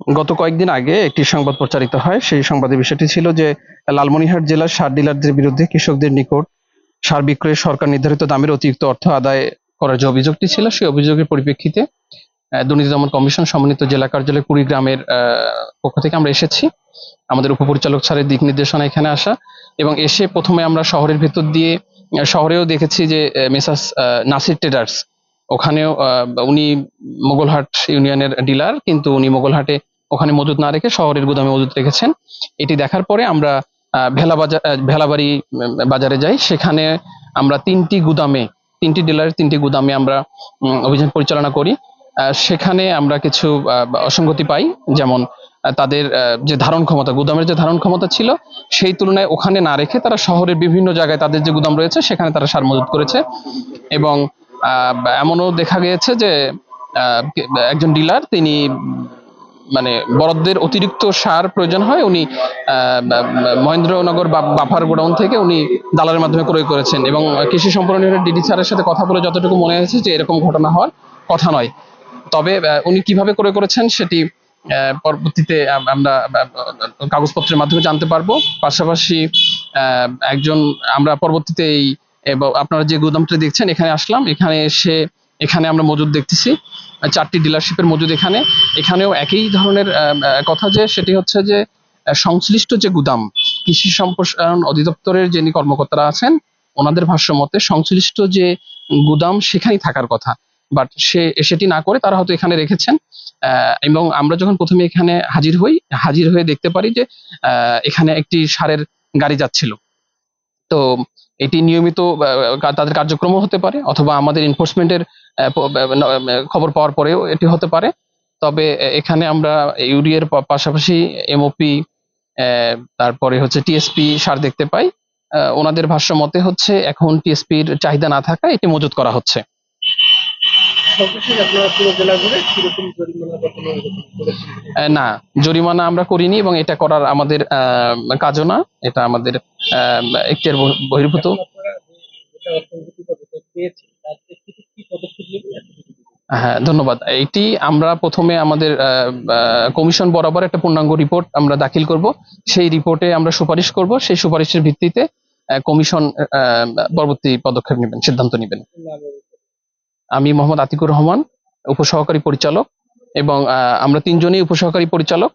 গত কয়েকদিন আগে একটি সংবাদ প্রচারিত হয়। সেই সংবাদের বিষয়টি ছিল যে লালমনিরহাট জেলার সার ডিলারদের বিরুদ্ধে কৃষকদের নিকট সার বিক্রয়ে সরকার নির্ধারিত দামের অতিরিক্ত অর্থ আদায় করার যে অভিযোগটি ছিল, সেই অভিযোগের পরিপ্রেক্ষিতে দুর্নীতি দমন কমিশন সমন্বিত জেলা কার্যালয় কুড়িগ্রামের পক্ষ থেকে আমরা এসেছি। আমাদের উপপরিচালক স্যারের দিক নির্দেশনা এখানে আসা, এবং এসে প্রথমে আমরা শহরের ভেতর দিয়ে শহরেও দেখেছি যে মেসার্স নাসির ট্রেডার্স, ওখানেও উনি মোগলহাট ইউনিয়নের ডিলার, কিন্তু উনি মোগলহাটে ওখানে মজুদ না রেখে শহরের গুদামে মজুদ রেখেছেন। এটি দেখার পরে আমরা ভেলাবাড়ি বাজারে যাই। সেখানে আমরা তিনটি ডিলারের তিনটি গুদামে আমরা অভিযান পরিচালনা করি। সেখানে আমরা কিছু অসঙ্গতি পাই, যেমন তাদের যে ধারণ ক্ষমতা, গুদামের যে ধারণ ক্ষমতা ছিল, সেই তুলনায় ওখানে না রেখে তারা শহরের বিভিন্ন জায়গায় তাদের যে গুদাম রয়েছে সেখানে তারা সার মজুত করেছে। এবং এমনও দেখা গিয়েছে যে একজন ডিলার, তিনি মানে বরাদ্দের অতিরিক্ত সার প্রয়োজন হয়, উনি মহেন্দ্রনগর বাফার গোডাউন থেকে উনি দালালের মাধ্যমে ক্রয় করেছেন। এবং কৃষি সম্প্রসারণ ডিডি স্যারের সাথে কথা বলে যতটুকু মনে হয়েছে যে এরকম ঘটনা হওয়ার কথা নয়। তবে উনি কিভাবে ক্রয় করেছেন সেটি পরবর্তীতে আমরা কাগজপত্রের মাধ্যমে জানতে পারবো। পাশাপাশি একজন আমরা পরবর্তীতে এই আপনারা যে গুদামটা দেখছেন এখানে আসলাম। এখানে আমরা মজুদ দেখতেছি 4টি ডিলারশিপের মজুদ। এখানেও একই ধরনের কথা, যে সেটি হচ্ছে যে সংশ্লিষ্ট যে গুদাম, কৃষি সম্প্রসারণ অধিদপ্তরের যিনি কর্মকর্তারা আছেন, ওনাদের ভাষ্য মতে সংশ্লিষ্ট যে গুদাম সেখানেই থাকার কথা, বাট সেটি না করে তারা হয়তো এখানে রেখেছেন। এবং আমরা যখন প্রথমে এখানে হাজির হয়ে দেখতে পারি যে এখানে একটি সারের গাড়ি যাচ্ছিল। তো এটি নিয়মিত তাদের কার্যক্রম হতে পারে, অথবা আমাদের এনফোর্সমেন্টের খবর পাওয়ার পরেও এটি হতে পারে। তবে এখানে আমরা ইউরিয়ার পাশাপাশি এমওপি, তারপরে হচ্ছে টিএসপি সার দেখতে পাই। ওনাদের ভাষ্য মতে হচ্ছে এখন টিএসপির চাহিদা না থাকায় এটি মজুত করা হচ্ছে। না, জরিমানা আমরা করিনি, এবং এটা করার আমাদের কাজও না। এটা আমাদের এখতিয়ার বহির্ভূত। হ্যাঁ, ধন্যবাদ। এটি আমরা প্রথমে আমাদের কমিশন বরাবর একটা পূর্ণাঙ্গ রিপোর্ট আমরা দাখিল করব। সেই রিপোর্টে আমরা সুপারিশ করব। সেই সুপারিশের ভিত্তিতে কমিশন পরবর্তী পদক্ষেপ নেবেন, সিদ্ধান্ত নেবেন। আমি মোহাম্মদ আতিকুর রহমান, উপসহকারী পরিচালক, এবং আমরা 3 জনই উপসহকারী পরিচালক।